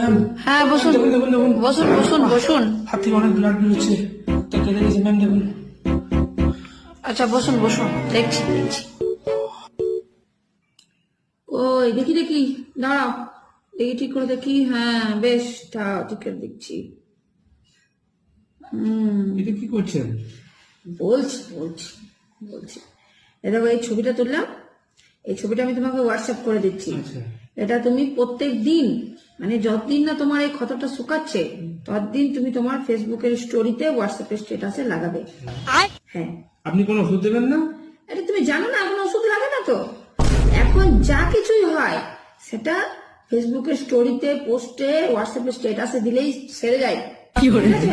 Ma'am. হ্যাঁ বসুন দেখুন দেখুন দেখুন, বসুন বসুন বসুন। হাত থেকে অনেক ব্লাড বেরোচ্ছে, তো কেটে গেছে ম্যাম, দেখুন। আচ্ছা বসুন বসুন, দেখছি দেখছি। ওই দেখি দেখি, দাঁড়াও দেখি ঠিক করে দেখি। হ্যাঁ বেশ, দাঁড়াও ঠিক করে দেখছি। এটা কি করছেন? বলছি বলছি বলছি। এই দেখো, এই ছবিটা তুললাম, এই ছবিটা আমি তোমাকে হোয়াটসঅ্যাপ করে দিচ্ছি। আচ্ছা। এটা তুমি প্রত্যেক দিন, মানে যতদিন না তোমার এই ক্ষতটা শুকাচ্ছে, ততদিন তুমি তোমার ফেসবুকের স্টোরিতে, হোয়াটসঅ্যাপের স্ট্যাটাসে লাগাবে। হ্যাঁ, আপনি কোনো ওষুধ দেবেন না? এটা তুমি জানো না, এখন ওষুধ লাগে না তো। এখন যা কিছুই হয় সেটা ফেসবুকের স্টোরিতে, পোস্টে, হোয়াটসঅ্যাপের স্ট্যাটাসে দিলেই সেরে যায়। ঠিক আছে?